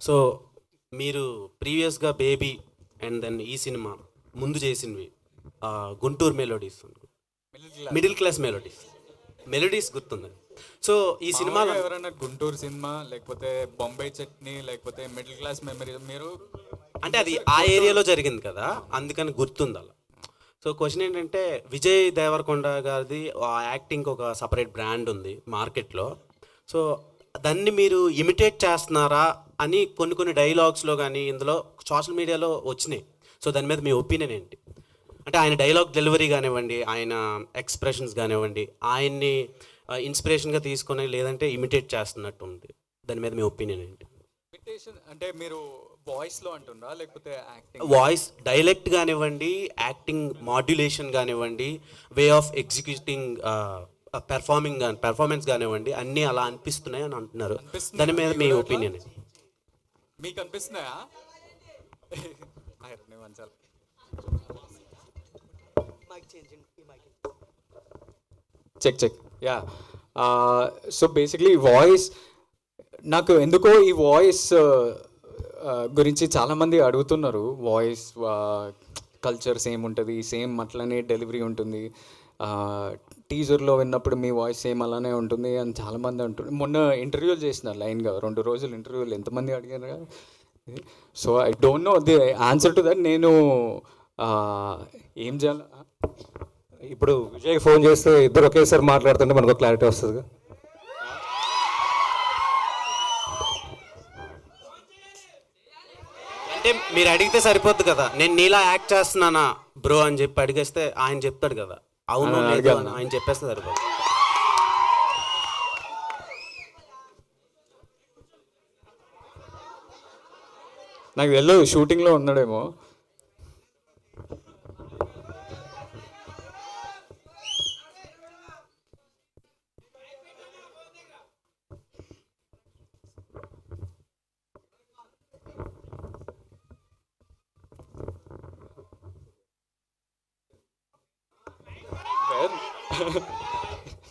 So మీరు ప్రీవియస్‌గా 'baby' and then ఈ సినిమా ముందు చేసినవి 'Guntur melodies' middle class melodies. Melodies గుర్తుందండి. సో ఈ సినిమాలో మామూలుగా ఎవరైనా గుంటూరు సినిమా లేకపోతే బొంబాయి చట్నీ లేకపోతే మిడిల్ క్లాస్ మెమరీ మీరు అంటే అది ఆ ఏరియాలో జరిగింది కదా! అందుకని గుర్తుంది అలా. సో క్వెషన్ ఏంటంటే విజయ్ దేవరకొండ గారిది ఆ యాక్టింగ్‌కి ఒక సెపరేట్ బ్రాండ్ ఉంది మార్కెట్‌లో. సో దాన్ని మీరు ఇమిటేట్ చేస్తున్నారా అని కొన్ని కొన్ని డైలాగ్స్‌లో గాని, ఇందులో సోషల్ మీడియాలో వచ్చినాయి. సో దాని మీద మీ ఒపీనియన్ ఏంటి? అంటే ఆయన డైలాగ్ డెలివరీ గానివ్వండి, ఆయన ఎక్స్‌ప్రెషన్స్ గానివ్వండి, ఆయన్ని ఇన్స్పిరేషన్‌గా తీసుకొని లేదంటే ఇమిటేట్ చేస్తున్నట్టు ఉంది. దాని మీద మీ ఒపీనియన్ ఏంటి? ఇమిటేషన్ అంటే మీరు వాయిస్లో అంటుండ్రా లేకపోతే యాక్టింగ్? వాయిస్ డైలెక్ట్ గానివ్వండి, యాక్టింగ్ మాడ్యులేషన్ గానివ్వండి, వే ఆఫ్ ఎగ్జిక్యూటింగ్ పెర్ఫార్మెన్స్ గానివ్వండి, అన్నీ అలా అనిపిస్తున్నాయి అని అంటున్నారు. దాని మీద మీ ఒపీనియన్ ఏంటి? మీకు అనిపిస్తున్నాయా? నేను మంచాలి check yeah. So basically voice నాకు ఎందుకో ఈ వాయిస్ గురించి చాలామంది అడుగుతున్నారు. వాయిస్ కల్చర్ సేమ్ ఉంటుంది, సేమ్ అట్లనే డెలివరీ ఉంటుంది, టీజర్లో విన్నప్పుడు మీ వాయిస్ సేమ్ అలానే ఉంటుంది అని చాలామంది అంటున్నారు. మొన్న ఇంటర్వ్యూలు చేసిన లైన్గా 2 రోజులు ఇంటర్వ్యూలు ఎంతమంది అడిగారు కదా. So I don't know the answer to that. నేను ఏం చేయాలి ఇప్పుడు విజయ్ ఫోన్ చేస్తే ఇద్దరు ఒకేసారి మాట్లాడుతుంటే మనకు క్లారిటీ వస్తుంది. అంటే మీరు అడిగితే సరిపోద్ది కదా, నేను నీలా యాక్ట్ చేస్తున్నానా బ్రో అని చెప్పి అడిగేస్తే ఆయన చెప్తాడు కదా, అవును లేదు అని ఆయన చెప్పేస్తే సరిపోద్ది. నాకు తెలియదు, షూటింగ్లో ఉన్నాడేమో.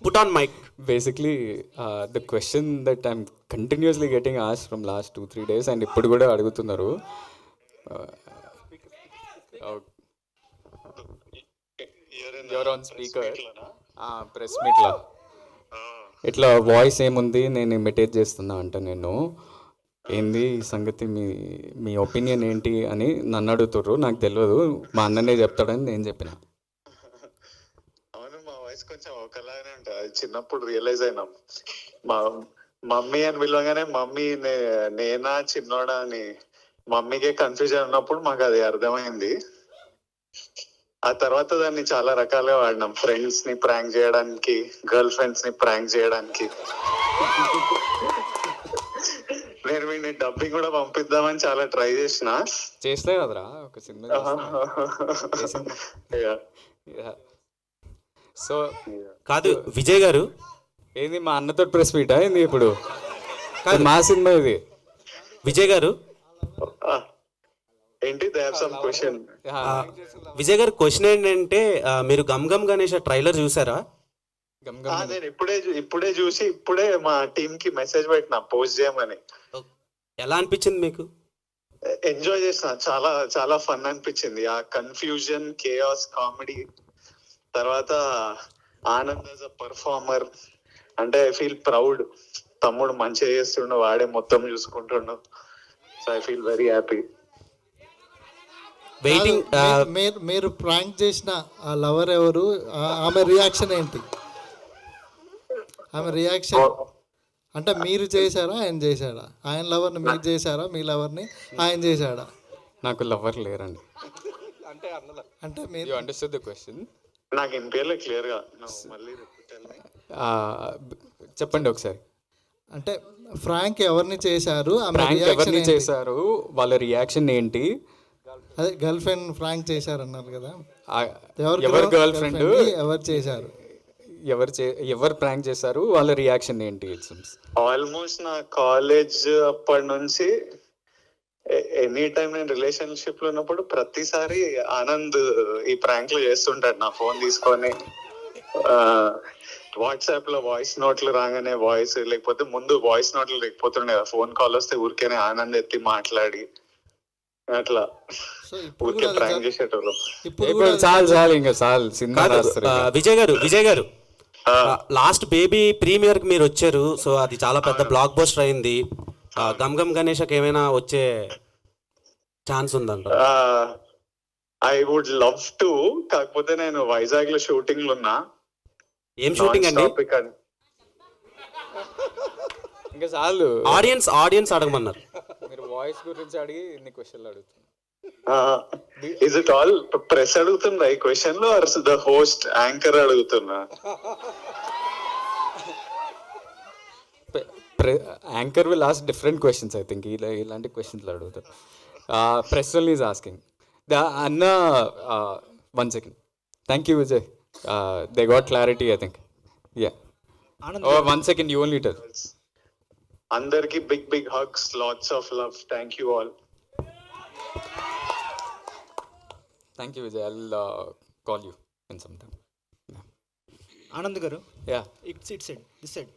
Put on mic. Basically the question that I'm continuously getting asked from last 2-3 days and ఇప్పుడు కూడా అడుగుతున్నారు. యువర్ ఆన్ స్పీకర్ ప్రెస్ మీట్లో ఇట్లా వాయిస్ ఏముంది నేను ఇమిటేట్ చేస్తున్నా అంట. నేను ఏంది ఈ సంగతి, మీ మీ ఒపీనియన్ ఏంటి అని నన్ను అడుగుతుర్రు. నాకు తెలియదు, మా అన్ననే చెప్తాడని నేను చెప్పిన. అవును, మా వాయిస్ కొంచెం ఒకలాగానే ఉంటుంది. అది చిన్నప్పుడు రియలైజ్ అయినాం. మా మమ్మీ అని పిలవగానే మమ్మీ నేనా చిన్నోడా అని మమ్మీకే కన్ఫ్యూజన్ ఉన్నప్పుడు మాకు అది అర్థమైంది. ఆ తర్వాత దాన్ని చాలా రకాలుగా వాడినాం. ఫ్రెండ్స్ ని ప్రాంక్ చేయడానికి, గర్ల్ ఫ్రెండ్స్ ని ప్రాంక్ చేయడానికి. నేను వీడిని డబ్బింగ్ కూడా పంపిద్దామని చాలా ట్రై చేస్తే కదరా ఒక సినిమా. సో కాదు విజయ్ గారు, ఏంది మా అన్నతో ప్రెస్ మీటా ఏంది ఇప్పుడు? మా సినిమా ఇది. విజయ్ గారు ఏంటి క్వశ్చన్? విజయ్ గారు క్వశ్చన్ ఏంటంటే మీరు గమ్ గమ్ గణేష్ ట్రైలర్ చూసారా? నేను ఇప్పుడే చూసి ఇప్పుడే మా టీమ్ కి మెసేజ్ పెట్టినా పోస్ట్ చేయమని. ఎలా అనిపించింది మీకు? ఎంజాయ్ చేసిన, చాలా చాలా ఫన్ అనిపించింది. ఆ కన్ఫ్యూజన్, కేయాస్, కామెడీ, తర్వాత ఆనంద్ యాజ్ అ పర్ఫార్మర్. అంటే ఐ ఫీల్ ప్రౌడ్. తమ్ముడు మంచిగా చేస్తుండు, వాడే మొత్తం చూసుకుంటుండు. So I feel very happy. Waiting. మీరు ప్రాంక్ చేసిన ఆ లవర్ ఎవరు? ఆమె రియాక్షన్ ఏంటి? ఆమె రియాక్షన్ అంటే మీరు చేశారా ఆయన చేశాడా? ఆయన లవర్ని మీరు చేశారా? మీ లవర్ని ఆయన చేశాడా? నాకు లవర్ లేరండి. అంటే మీరు అండర్స్టాండ్ ద క్వశ్చన్? నాకు వినిపించలే క్లియర్ గా, మళ్ళీ చెప్పండి ఒకసారి. అంటే ఫ్రాంక్ ఎవరిని చేశారు, ప్రాంక్ ఎవరిని చేశారు, వాళ్ళ రియాక్షన్ ఏంటి? అదే గర్ల్ ఫ్రెండ్ ఫ్రాంక్ చేశారన్నారు కదా, ఎవరు గర్ల్ ఫ్రెండ్, ఎవరు చేశారు, ఎవరు ప్రాంక్ చేశారు, వాళ్ళ రియాక్షన్ ఏంటి? ఆల్మోస్ట్ నా కాలేజ్ అప్పటి నుంచి ఎనీ టైం నేను రిలేషన్షిప్ లో ఉన్నప్పుడు ప్రతిసారి ఆనంద్ ఈ ప్రాంక్లు చేస్తుంటాడు. నా ఫోన్ తీసుకొని వాట్సాప్ లో వాయిస్ నోట్లు రాగానే వాయిస్, లేకపోతే ముందు వాయిస్ నోట్లు లేకపోతుండే కదా, ఫోన్ కాల్ వస్తే ఊరికేనే ఆనంద్ ఎత్తి మాట్లాడి అట్లా సో ఇప్పుడు ఊరికే కూడా అది ప్రాంక్ చేసేటోళ్ళం. ఇప్పుడు ఇప్పుడు కూడా చాలు ఇంకా చాలు సినిమా కాదు రాస్తారు ఇక. విజయ్ గారు లాస్ట్ బేబీ ప్రీమియర్ కి మీరు వచ్చారు. సో అది చాలా పెద్ద బ్లాక్ బస్టర్ అయింది. గమ్ గమ్ గణేష్కి ఏమైనా వచ్చే ఛాన్స్ ఉందంట? ఐ వుడ్ లవ్ టు, కాకపోతే నేను వైజాగ్ లో షూటింగ్ లో ఉన్నా. ఏం షూటింగ్ అండి? ఇంకా చాలు ఆడియన్స్ అడగమన్నారు. మీరు వాయిస్ గురించి అడిగి ఇన్ని క్వశ్చన్లు అడుగుతున్నారు. ఇస్ ఇట్ ఆల్ ప్రెస్ అడుగుతుందా ఈ క్వశ్చన్ లో, ఆర్ ద హోస్ట్ యాంకర్ అడుగుతున్నా? Anchor will ask different questions I think. ఇలాంటి క్వశ్చన్లు అడుగుతారు. ప్రెస్ ఓన్లీ ఈజ్ ఆస్కింగ్ అన్న. 1 second. Thank you Vijay. They got clarity I think. Yeah 1 second, you only tell. అందరికి big big hugs, lots of love. Thank you all. Thank you Vijay. I'll call you in some time. Anand garu, yeah it side this side